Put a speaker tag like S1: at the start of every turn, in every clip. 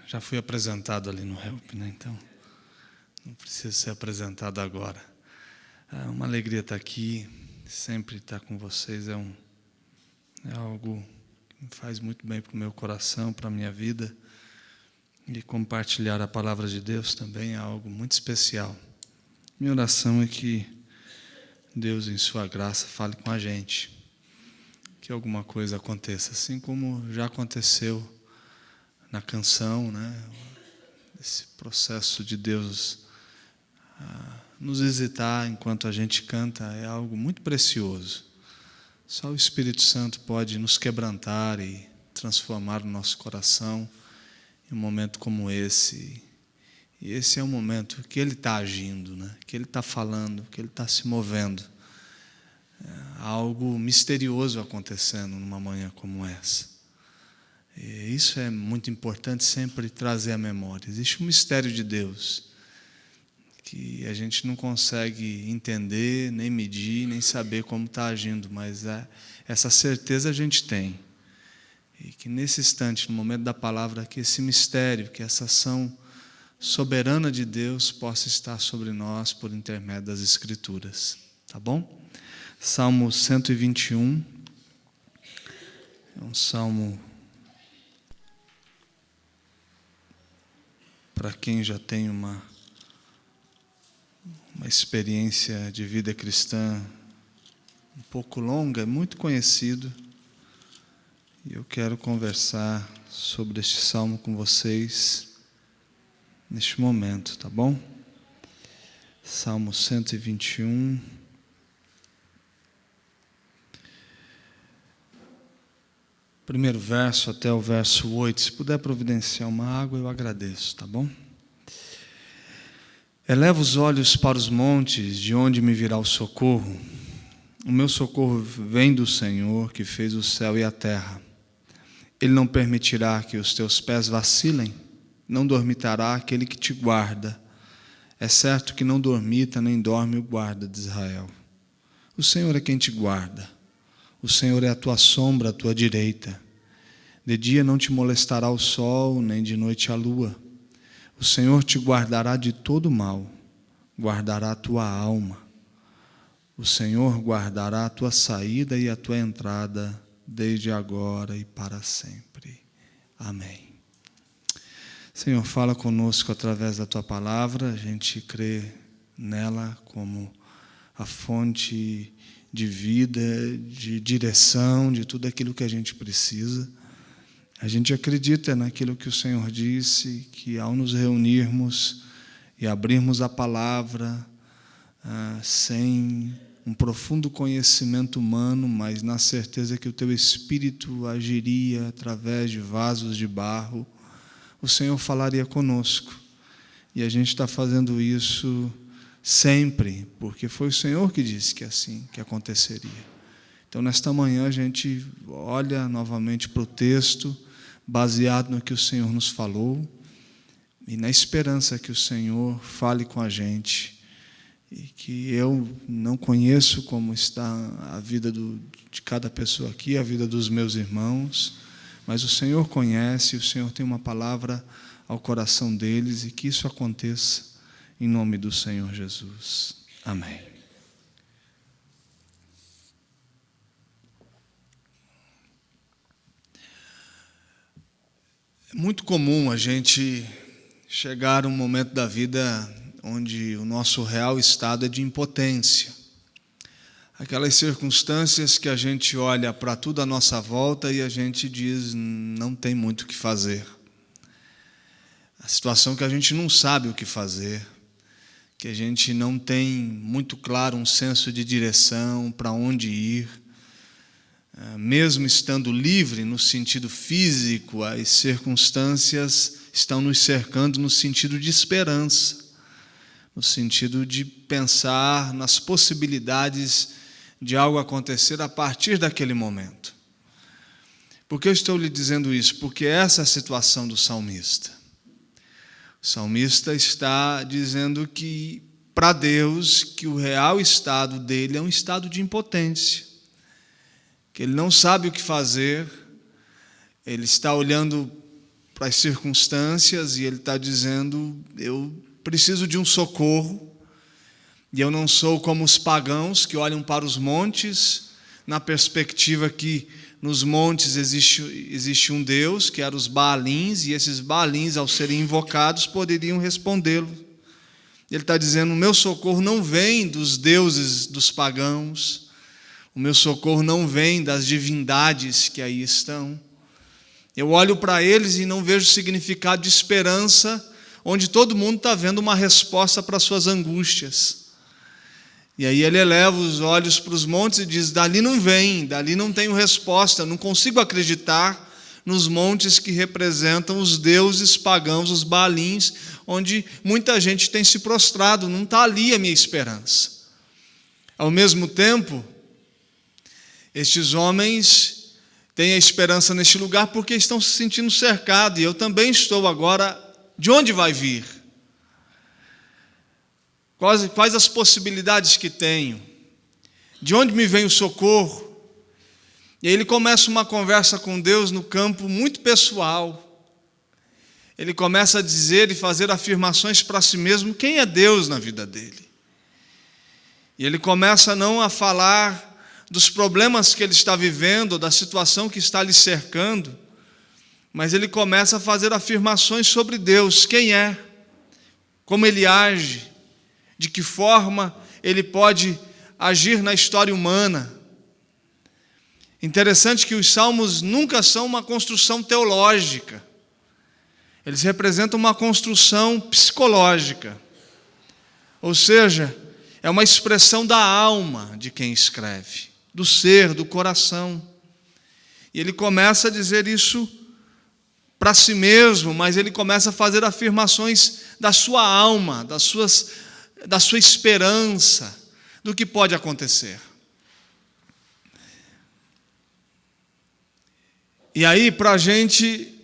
S1: Já fui apresentado ali no Help, né? Então não preciso ser apresentado agora. É uma alegria estar aqui, sempre estar com vocês é algo que me faz muito bem para o meu coração, para a minha vida. E compartilhar a palavra de Deus também é algo muito especial. Minha oração é que Deus, em sua graça, fale com a gente, que alguma coisa aconteça, assim como já aconteceu na canção, né? Esse processo de Deus nos visitar enquanto a gente canta é algo muito precioso. Só o Espírito Santo pode nos quebrantar e transformar o nosso coração em um momento como esse. E esse é o momento que Ele está agindo, né? Que Ele está falando, que Ele está se movendo. Algo misterioso acontecendo numa manhã como essa. E isso é muito importante sempre trazer à memória. Existe um mistério de Deus que a gente não consegue entender, nem medir, nem saber como está agindo, mas essa certeza a gente tem. E que nesse instante, no momento da palavra, que esse mistério, que essa ação soberana de Deus possa estar sobre nós por intermédio das Escrituras. Tá bom? Salmo 121. É um salmo para quem já tem uma experiência de vida cristã um pouco longa, é muito conhecido. E eu quero conversar sobre este salmo com vocês neste momento, tá bom? Salmo 121. Primeiro verso até o verso 8. Se puder providenciar uma água, eu agradeço, tá bom? Eleva os olhos para os montes, de onde me virá o socorro. O meu socorro vem do Senhor, que fez o céu e a terra. Ele não permitirá que os teus pés vacilem, não dormitará aquele que te guarda. É certo que não dormita nem dorme o guarda de Israel. O Senhor é quem te guarda. O Senhor é a tua sombra, a tua direita. De dia não te molestará o sol, nem de noite a lua. O Senhor te guardará de todo mal, guardará a tua alma. O Senhor guardará a tua saída e a tua entrada, desde agora e para sempre. Amém. Senhor, fala conosco através da tua palavra, a gente crê nela como a fonte de vida, de direção, de tudo aquilo que a gente precisa. A gente acredita naquilo que o Senhor disse, que ao nos reunirmos e abrirmos a palavra, sem um profundo conhecimento humano, mas na certeza que o teu Espírito agiria através de vasos de barro, o Senhor falaria conosco. E a gente está fazendo isso sempre, porque foi o Senhor que disse que assim que aconteceria. Então, nesta manhã, a gente olha novamente para o texto, baseado no que o Senhor nos falou, e na esperança que o Senhor fale com a gente, e que eu não conheço como está a vida de cada pessoa aqui, a vida dos meus irmãos, mas o Senhor conhece, o Senhor tem uma palavra ao coração deles, e que isso aconteça em nome do Senhor Jesus. Amém. É muito comum a gente chegar a um momento da vida onde o nosso real estado é de impotência. Aquelas circunstâncias que a gente olha para tudo à nossa volta e a gente diz, não tem muito o que fazer. A situação que a gente não sabe o que fazer, que a gente não tem muito claro um senso de direção, para onde ir. Mesmo estando livre no sentido físico, as circunstâncias estão nos cercando no sentido de esperança, no sentido de pensar nas possibilidades de algo acontecer a partir daquele momento. Por que eu estou lhe dizendo isso? Porque essa é a situação do salmista. O salmista está dizendo que, para Deus, que o real estado dele é um estado de impotência, que ele não sabe o que fazer, ele está olhando para as circunstâncias, e ele está dizendo: eu preciso de um socorro, e eu não sou como os pagãos que olham para os montes, na perspectiva que nos montes existe um Deus, que eram os Baalins, e esses Baalins, ao serem invocados, poderiam respondê-lo. Ele está dizendo: o meu socorro não vem dos deuses dos pagãos, o meu socorro não vem das divindades que aí estão. Eu olho para eles e não vejo significado de esperança, onde todo mundo está vendo uma resposta para as suas angústias. E aí ele eleva os olhos para os montes e diz: dali não vem, dali não tenho resposta, não consigo acreditar nos montes que representam os deuses pagãos, os Baalins, onde muita gente tem se prostrado, não está ali a minha esperança. Ao mesmo tempo, estes homens têm a esperança neste lugar porque estão se sentindo cercados, e eu também estou agora. De onde vai vir? Quais as possibilidades que tenho? De onde me vem o socorro? E aí ele começa uma conversa com Deus no campo muito pessoal. Ele começa a dizer e fazer afirmações para si mesmo quem é Deus na vida dele. E ele começa não a falar dos problemas que ele está vivendo, da situação que está lhe cercando, mas ele começa a fazer afirmações sobre Deus: quem é, como ele age, de que forma ele pode agir na história humana. Interessante que os salmos nunca são uma construção teológica, eles representam uma construção psicológica, ou seja, é uma expressão da alma de quem escreve, do ser, do coração. E ele começa a dizer isso para si mesmo, mas ele começa a fazer afirmações da sua alma, da sua esperança, do que pode acontecer. E aí, para a gente,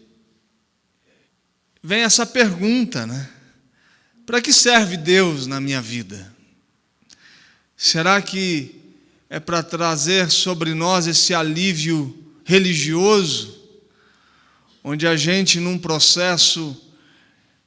S1: vem essa pergunta, né? Para que serve Deus na minha vida? Será que é para trazer sobre nós esse alívio religioso, onde a gente, num processo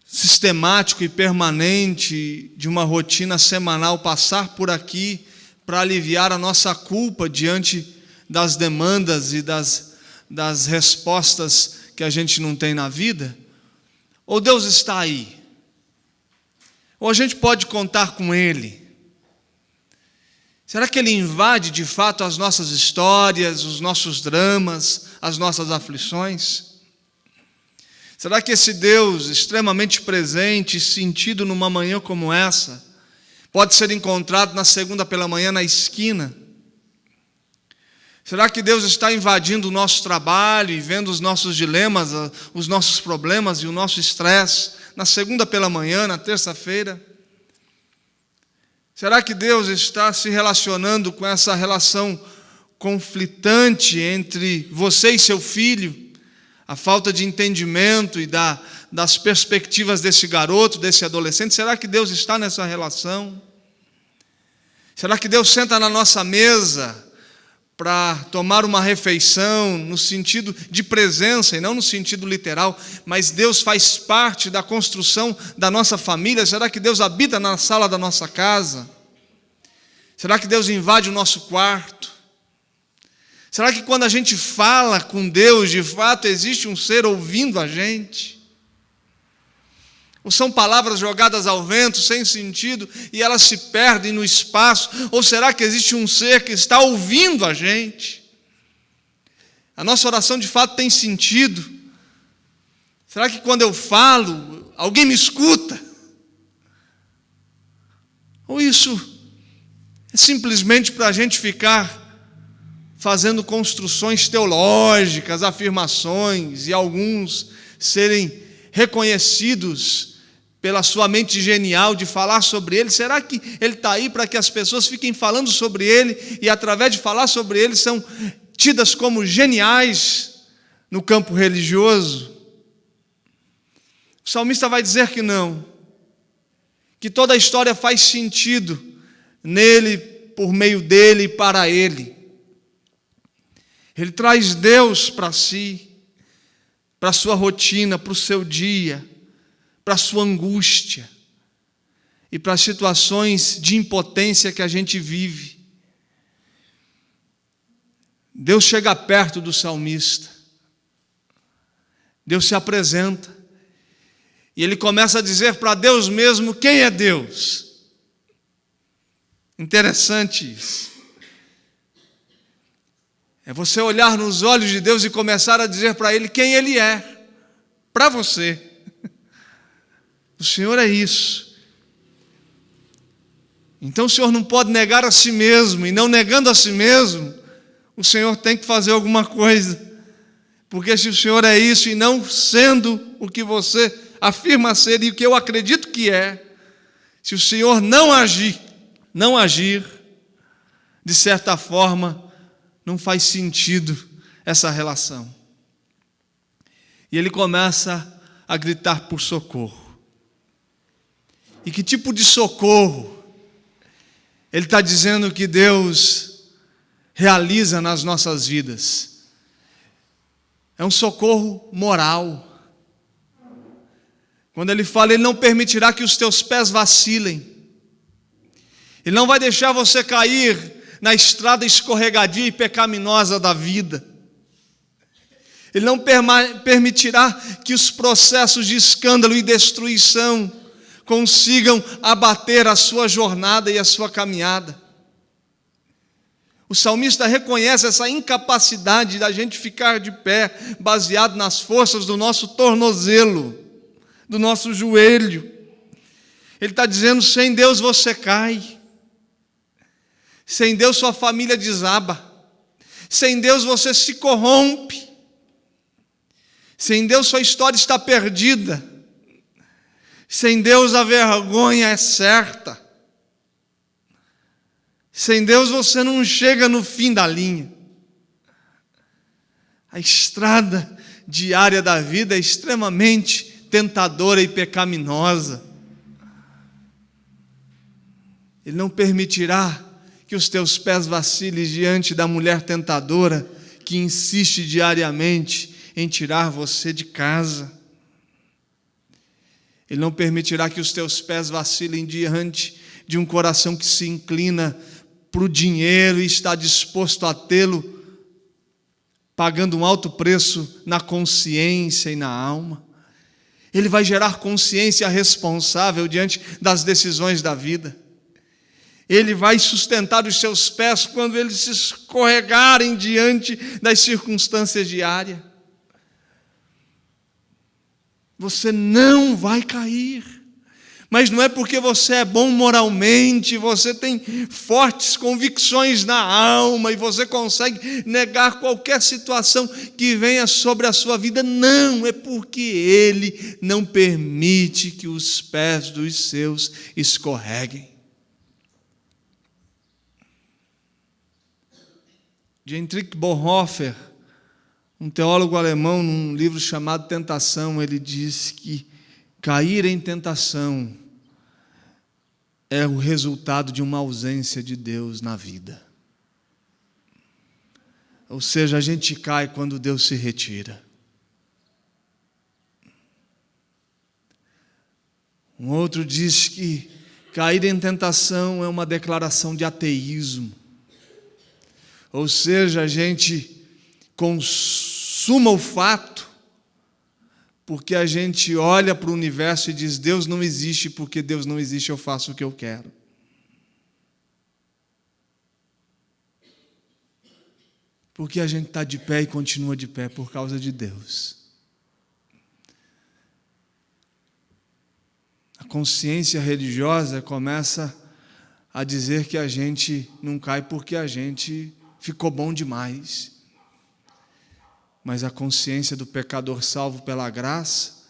S1: sistemático e permanente de uma rotina semanal, passar por aqui para aliviar a nossa culpa diante das demandas e das respostas que a gente não tem na vida? Ou Deus está aí? Ou a gente pode contar com Ele? Será que Ele invade de fato as nossas histórias, os nossos dramas, as nossas aflições? Será que esse Deus extremamente presente e sentido numa manhã como essa pode ser encontrado na segunda pela manhã na esquina? Será que Deus está invadindo o nosso trabalho e vendo os nossos dilemas, os nossos problemas e o nosso estresse na segunda pela manhã, na terça-feira? Será que Deus está se relacionando com essa relação conflitante entre você e seu filho? A falta de entendimento e das perspectivas desse garoto, desse adolescente? Será que Deus está nessa relação? Será que Deus senta na nossa mesa para tomar uma refeição no sentido de presença e não no sentido literal, mas Deus faz parte da construção da nossa família? Será que Deus habita na sala da nossa casa? Será que Deus invade o nosso quarto? Será que quando a gente fala com Deus, de fato existe um ser ouvindo a gente? Ou são palavras jogadas ao vento, sem sentido, e elas se perdem no espaço? Ou será que existe um ser que está ouvindo a gente? A nossa oração de fato tem sentido? Será que quando eu falo, alguém me escuta? Ou isso é simplesmente para a gente ficar fazendo construções teológicas, afirmações, e alguns serem reconhecidos pela sua mente genial de falar sobre Ele? Será que Ele está aí para que as pessoas fiquem falando sobre Ele e, através de falar sobre Ele, são tidas como geniais no campo religioso? O salmista vai dizer que não, que toda a história faz sentido nele, por meio dele e para Ele. Ele traz Deus para si. para a sua rotina, para o seu dia, para a sua angústia e para as situações de impotência que a gente vive. Deus chega perto do salmista, Deus se apresenta, e ele começa a dizer para Deus mesmo quem é Deus. Interessante isso. É você olhar nos olhos de Deus e começar a dizer para Ele quem Ele é, para você. O Senhor é isso. Então o Senhor não pode negar a si mesmo, e não negando a si mesmo, o Senhor tem que fazer alguma coisa. Porque se o Senhor é isso e não sendo o que você afirma ser e o que eu acredito que é, se o Senhor não agir, de certa forma, não faz sentido essa relação. E ele começa a gritar por socorro. E que tipo de socorro? Ele está dizendo que Deus realiza nas nossas vidas. É um socorro moral. Quando ele fala, Ele não permitirá que os teus pés vacilem. Ele não vai deixar você cair na estrada escorregadia e pecaminosa da vida. Ele não permitirá que os processos de escândalo e destruição consigam abater a sua jornada e a sua caminhada. O salmista reconhece essa incapacidade da gente ficar de pé, baseado nas forças do nosso tornozelo, do nosso joelho. Ele está dizendo, sem Deus você cai. Sem Deus sua família desaba. Sem Deus você se corrompe. Sem Deus sua história está perdida. Sem Deus a vergonha é certa. Sem Deus você não chega no fim da linha. A estrada diária da vida é extremamente tentadora e pecaminosa. Ele não permitirá que os teus pés vacilem diante da mulher tentadora que insiste diariamente em tirar você de casa. Ele não permitirá que os teus pés vacilem diante de um coração que se inclina para o dinheiro e está disposto a tê-lo, pagando um alto preço na consciência e na alma. Ele vai gerar consciência responsável diante das decisões da vida. Ele vai sustentar os seus pés quando eles se escorregarem diante das circunstâncias diárias. Você não vai cair. Mas não é porque você é bom moralmente, você tem fortes convicções na alma e você consegue negar qualquer situação que venha sobre a sua vida. Não, é porque Ele não permite que os pés dos seus escorreguem. Dietrich Bonhoeffer, um teólogo alemão, num livro chamado Tentação, ele diz que cair em tentação é o resultado de uma ausência de Deus na vida. Ou seja, a gente cai quando Deus se retira. Um outro diz que cair em tentação é uma declaração de ateísmo. Ou seja, a gente consuma o fato, porque a gente olha para o universo e diz, Deus não existe, porque Deus não existe, eu faço o que eu quero. Porque a gente está de pé e continua de pé por causa de Deus. A consciência religiosa começa a dizer que a gente não cai porque a gente ficou bom demais. Mas a consciência do pecador salvo pela graça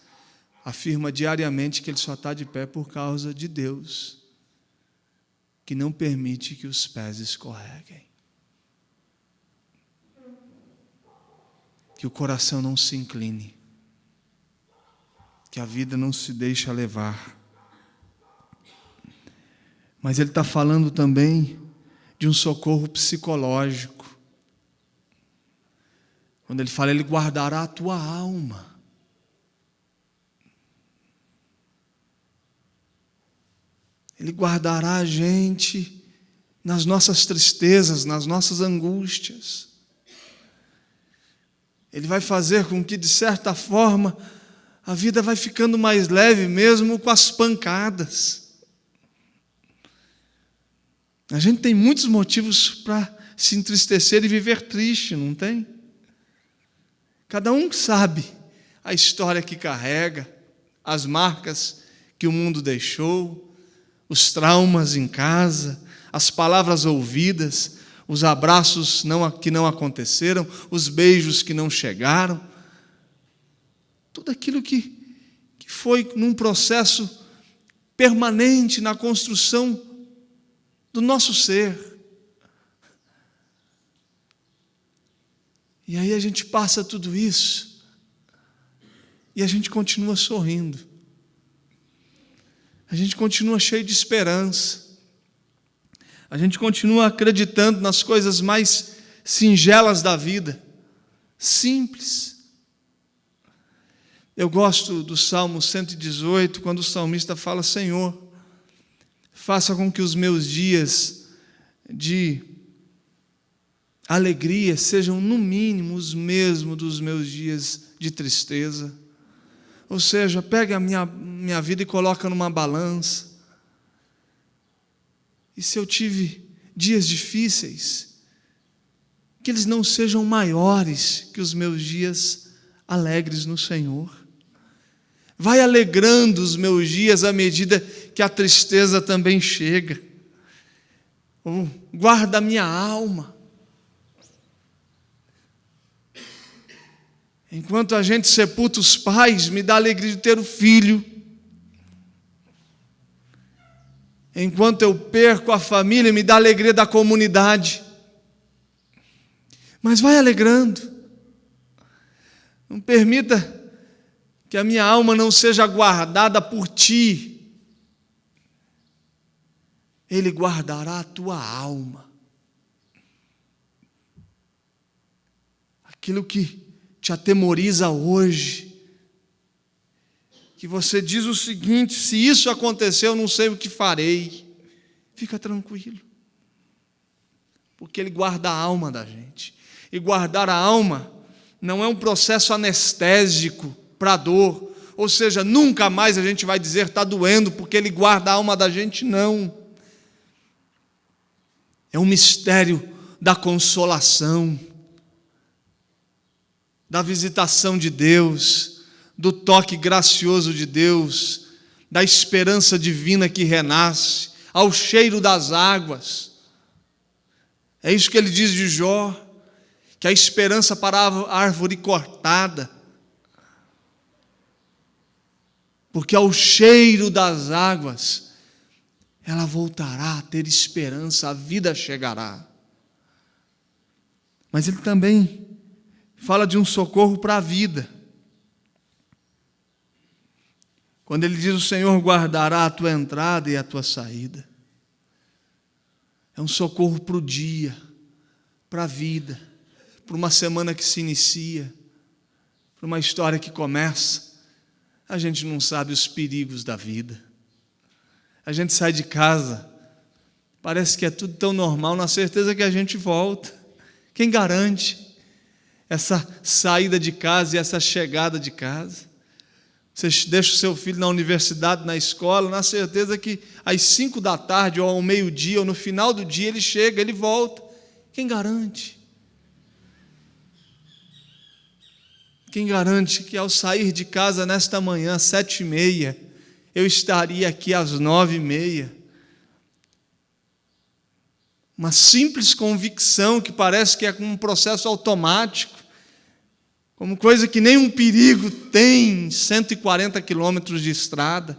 S1: afirma diariamente que ele só está de pé por causa de Deus, que não permite que os pés escorreguem. Que o coração não se incline, que a vida não se deixa levar. Mas ele está falando também de um socorro psicológico. Quando ele fala, Ele guardará a tua alma. Ele guardará a gente nas nossas tristezas, nas nossas angústias. Ele vai fazer com que, de certa forma, a vida vai ficando mais leve mesmo com as pancadas. A gente tem muitos motivos para se entristecer e viver triste, não tem? Cada um sabe a história que carrega, as marcas que o mundo deixou, os traumas em casa, as palavras ouvidas, os abraços que não aconteceram, os beijos que não chegaram. Tudo aquilo que foi num processo permanente na construção do nosso ser. E aí a gente passa tudo isso e a gente continua sorrindo. A gente continua cheio de esperança. A gente continua acreditando nas coisas mais singelas da vida, simples. Eu gosto do Salmo 118, quando o salmista fala: Senhor, faça com que os meus dias de alegria sejam no mínimo os mesmos dos meus dias de tristeza. Ou seja, pega a minha vida e coloca numa balança. E se eu tive dias difíceis, que eles não sejam maiores que os meus dias alegres no Senhor. Vai alegrando os meus dias à medida que a tristeza também chega. Guarda a minha alma. Enquanto a gente sepulta os pais, me dá a alegria de ter o filho. Enquanto eu perco a família, me dá a alegria da comunidade. Mas vai alegrando. Não permita que a minha alma não seja guardada por ti. Ele guardará a tua alma. Aquilo que te atemoriza hoje, que você diz o seguinte: se isso acontecer, eu não sei o que farei. Fica tranquilo, porque Ele guarda a alma da gente. E guardar a alma não é um processo anestésico para a dor, ou seja, nunca mais a gente vai dizer está doendo, porque Ele guarda a alma da gente, não. É um mistério da consolação, da visitação de Deus, do toque gracioso de Deus, da esperança divina que renasce, ao cheiro das águas. É isso que ele diz de Jó, que a esperança para a árvore cortada, porque ao cheiro das águas ela voltará a ter esperança, a vida chegará. Mas ele também fala de um socorro para a vida. Quando ele diz: o Senhor guardará a tua entrada e a tua saída. É um socorro para o dia, para a vida, para uma semana que se inicia, para uma história que começa. A gente não sabe os perigos da vida. A gente sai de casa, parece que é tudo tão normal, na certeza que a gente volta. Quem garante essa saída de casa e essa chegada de casa? Você deixa o seu filho na universidade, na escola, na certeza que às 5 da tarde, ou ao meio-dia, ou no final do dia, ele chega, ele volta. Quem garante? Quem garante que ao sair de casa nesta manhã, às 7h30, eu estaria aqui às 9h30? Uma simples convicção que parece que é um processo automático, como coisa que nem um perigo tem, 140 quilômetros de estrada.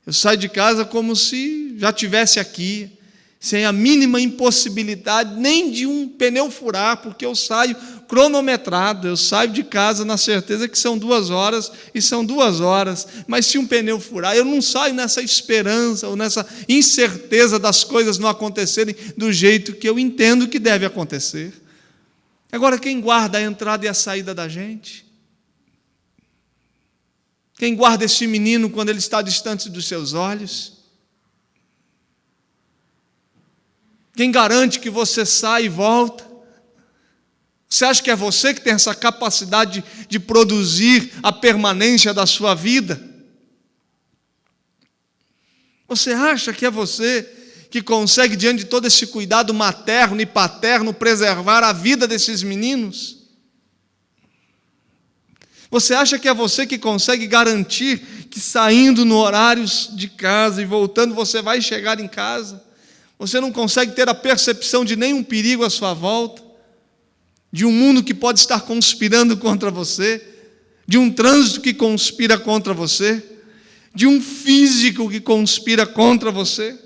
S1: Eu saio de casa como se já estivesse aqui, sem a mínima impossibilidade nem de um pneu furar, porque eu saio cronometrado, eu saio de casa na certeza que são 2 horas, e são 2 horas, mas se um pneu furar, eu não saio nessa esperança, ou nessa incerteza das coisas não acontecerem do jeito que eu entendo que deve acontecer. Agora, quem guarda a entrada e a saída da gente? Quem guarda esse menino quando ele está distante dos seus olhos? Quem garante que você sai e volta? Você acha que é você que tem essa capacidade de produzir a permanência da sua vida? Você acha que é você que consegue, diante de todo esse cuidado materno e paterno, preservar a vida desses meninos? Você acha que é você que consegue garantir que saindo no horário de casa e voltando você vai chegar em casa? Você não consegue ter a percepção de nenhum perigo à sua volta? De um mundo que pode estar conspirando contra você? De um trânsito que conspira contra você? De um físico que conspira contra você?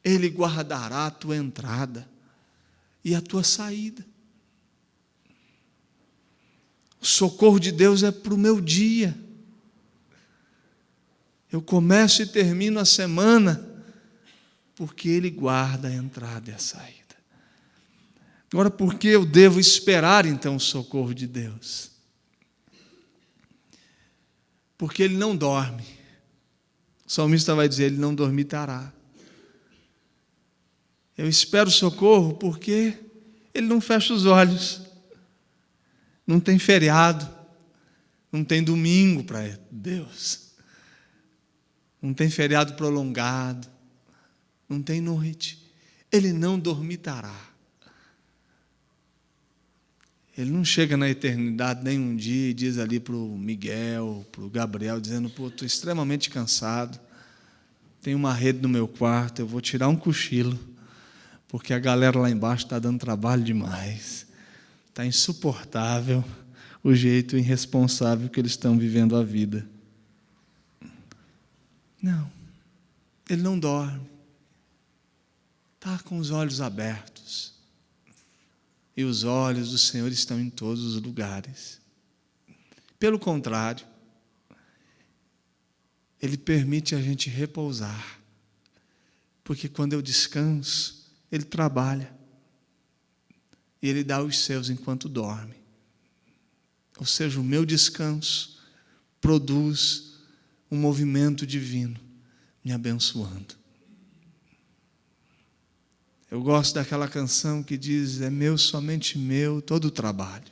S1: Ele guardará a tua entrada e a tua saída. O socorro de Deus é para o meu dia. Eu começo e termino a semana, porque Ele guarda a entrada e a saída. Agora, por que eu devo esperar, então, o socorro de Deus? Porque Ele não dorme. O salmista vai dizer, Ele não dormitará. Eu espero socorro porque Ele não fecha os olhos. Não tem feriado, não tem domingo para Deus. Não tem feriado prolongado, não tem noite. Ele não dormitará. Ele não chega na eternidade nem um dia e diz ali para o Miguel, para o Gabriel, dizendo, pô, estou extremamente cansado, tem uma rede no meu quarto, eu vou tirar um cochilo, porque a galera lá embaixo está dando trabalho demais. Está insuportável o jeito irresponsável que eles estão vivendo a vida. Não, Ele não dorme. Está com os olhos abertos. E os olhos do Senhor estão em todos os lugares. Pelo contrário, Ele permite a gente repousar. Porque quando eu descanso, Ele trabalha. E Ele dá os seus enquanto dorme. Ou seja, o meu descanso produz um movimento divino me abençoando. Eu gosto daquela canção que diz, é meu, somente meu, todo o trabalho.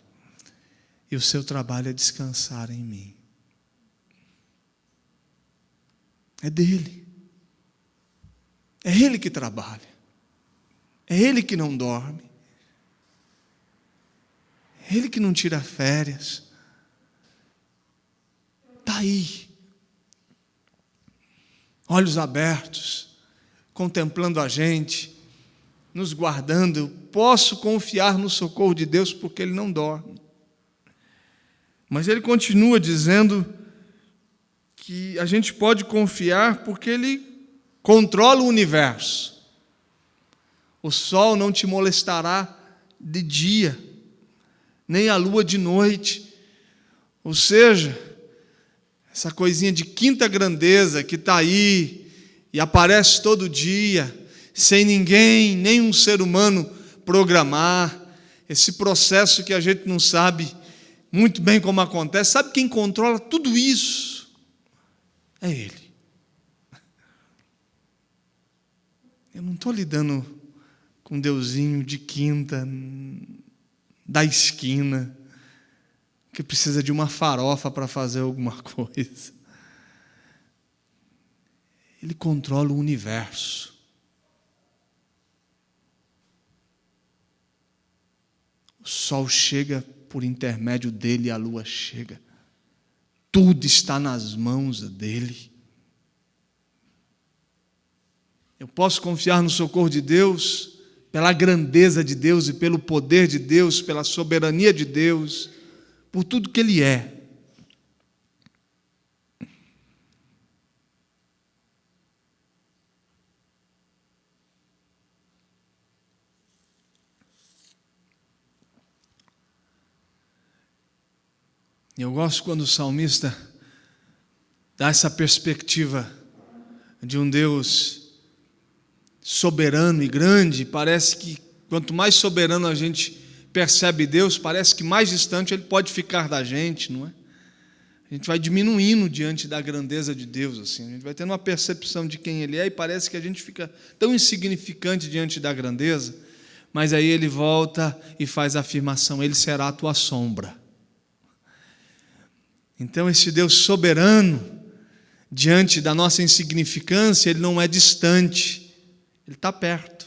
S1: E o seu trabalho é descansar em mim. É dele. É Ele que trabalha. É Ele que não dorme. É Ele que não tira férias. Está aí. Olhos abertos, contemplando a gente, nos guardando. Eu posso confiar no socorro de Deus porque Ele não dorme. Mas Ele continua dizendo que a gente pode confiar porque Ele controla o universo. O sol não te molestará de dia, nem a lua de noite. Ou seja, essa coisinha de quinta grandeza que está aí e aparece todo dia, sem ninguém, nenhum ser humano programar, esse processo que a gente não sabe muito bem como acontece. Sabe quem controla tudo isso? É Ele. Eu não estou lidando com Deusinho de quinta, da esquina, que precisa de uma farofa para fazer alguma coisa. Ele controla o universo. O sol chega por intermédio dele e a lua chega. Tudo está nas mãos dele. Eu posso confiar no socorro de Deus, pela grandeza de Deus e pelo poder de Deus, pela soberania de Deus, por tudo que Ele é. Eu gosto quando o salmista dá essa perspectiva de um Deus soberano e grande. Parece que quanto mais soberano a gente percebe Deus, parece que mais distante Ele pode ficar da gente, não é? A gente vai diminuindo diante da grandeza de Deus, assim. A gente vai tendo uma percepção de quem Ele é e parece que a gente fica tão insignificante diante da grandeza, mas aí Ele volta e faz a afirmação: Ele será a tua sombra. Então, esse Deus soberano, diante da nossa insignificância, Ele não é distante, Ele está perto,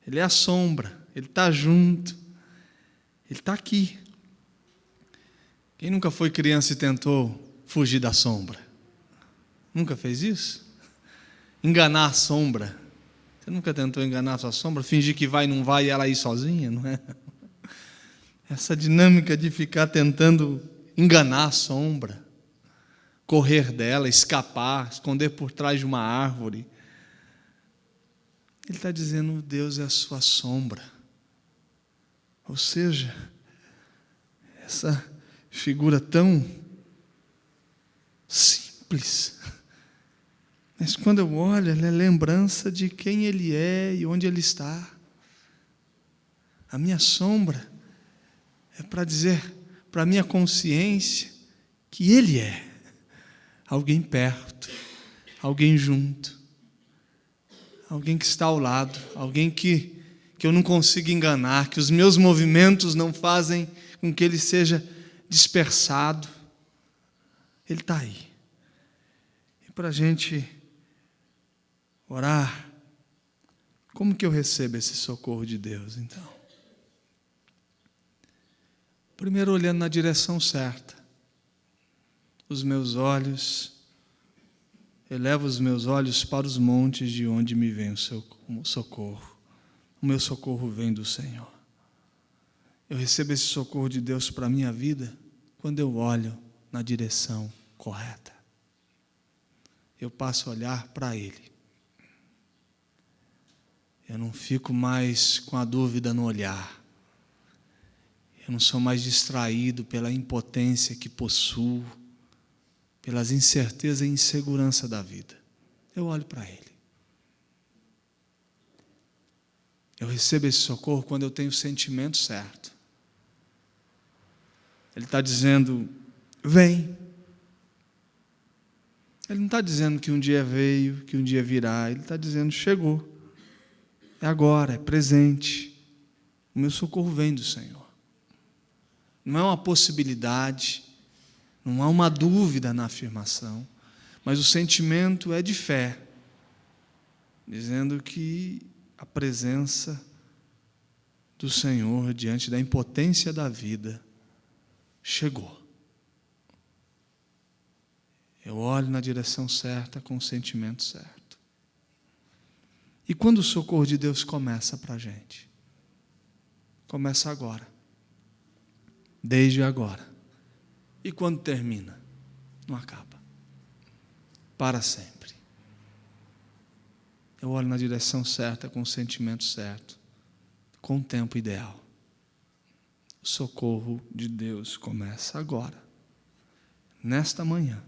S1: Ele é a sombra, Ele está junto, Ele está aqui. Quem nunca foi criança e tentou fugir da sombra? Nunca fez isso? Enganar a sombra. Você nunca tentou enganar a sua sombra? Fingir que vai e não vai e ela ir sozinha, não é? Essa dinâmica de ficar tentando enganar a sombra, correr dela, escapar, esconder por trás de uma árvore. Ele está dizendo: Deus é a sua sombra. Ou seja, essa figura tão simples, mas quando eu olho, ela é lembrança de quem Ele é e onde Ele está. A minha sombra é para dizer para a minha consciência que Ele é alguém perto, alguém junto, alguém que está ao lado, alguém que eu não consigo enganar, que os meus movimentos não fazem com que Ele seja dispersado. Ele está aí. E para a gente orar, como que eu recebo esse socorro de Deus, então? Primeiro, olhando na direção certa. Os meus olhos, elevo os meus olhos para os montes de onde me vem o socorro. O meu socorro vem do Senhor. Eu recebo esse socorro de Deus para a minha vida quando eu olho na direção correta. Eu passo a olhar para Ele. Eu não fico mais com a dúvida no olhar. Eu não sou mais distraído pela impotência que possuo, pelas incertezas e insegurança da vida. Eu olho para Ele. Eu recebo esse socorro quando eu tenho o sentimento certo. Ele está dizendo: vem. Ele não está dizendo que um dia veio, que um dia virá. Ele está dizendo: chegou. É agora, é presente. O meu socorro vem do Senhor. Não é uma possibilidade, não há uma dúvida na afirmação, mas o sentimento é de fé, dizendo que a presença do Senhor diante da impotência da vida chegou. Eu olho na direção certa com o sentimento certo. E quando o socorro de Deus começa para a gente? Começa agora. Desde agora. E quando termina? Não acaba. Para sempre. Eu olho na direção certa, com o sentimento certo, com o tempo ideal. O socorro de Deus começa agora, nesta manhã,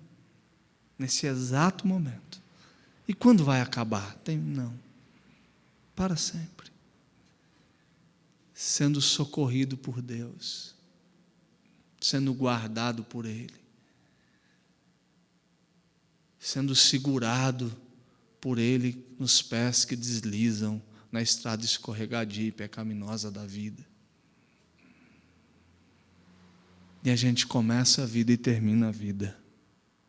S1: nesse exato momento. E quando vai acabar? Não. Para sempre. Sendo socorrido por Deus, sendo guardado por Ele, sendo segurado por Ele nos pés que deslizam na estrada escorregadia e pecaminosa da vida. E a gente começa a vida e termina a vida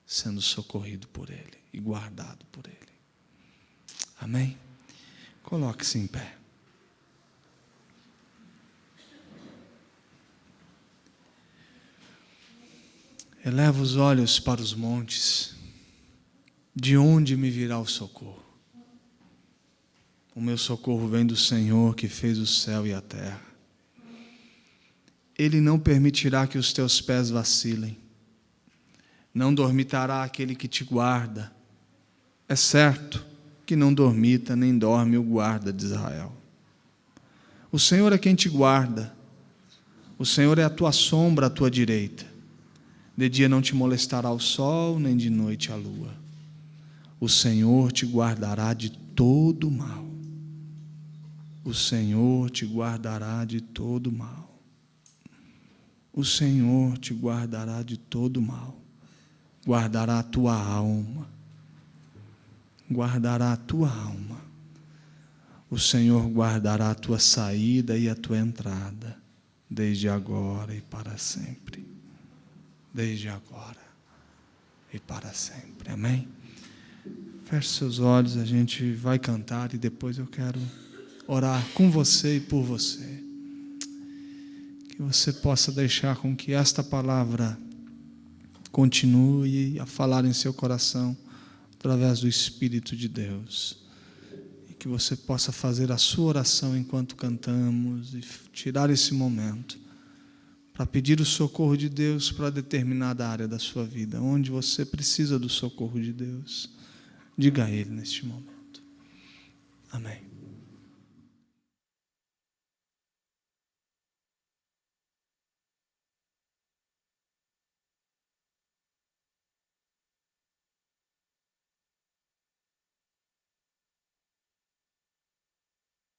S1: sendo socorrido por Ele e guardado por Ele. Amém? Coloque-se em pé. Eleva os olhos para os montes. De onde me virá o socorro? O meu socorro vem do Senhor que fez o céu e a terra. Ele não permitirá que os teus pés vacilem. Não dormitará aquele que te guarda. É certo que não dormita nem dorme o guarda de Israel. O Senhor é quem te guarda. O Senhor é a tua sombra à tua direita. De dia não te molestará o sol, nem de noite a lua. O Senhor te guardará de todo mal. O Senhor te guardará de todo mal. o Senhor te guardará de todo mal, guardará a tua alma, guardará a tua alma. O Senhor guardará a tua saída e a tua entrada, desde agora e para sempre. Desde agora e para sempre. Amém? Feche seus olhos, a gente vai cantar e depois eu quero orar com você e por você. Que você possa deixar com que esta palavra continue a falar em seu coração através do Espírito de Deus. E que você possa fazer a sua oração enquanto cantamos e tirar esse momento para pedir o socorro de Deus para determinada área da sua vida, onde você precisa do socorro de Deus. Diga a Ele neste momento. Amém.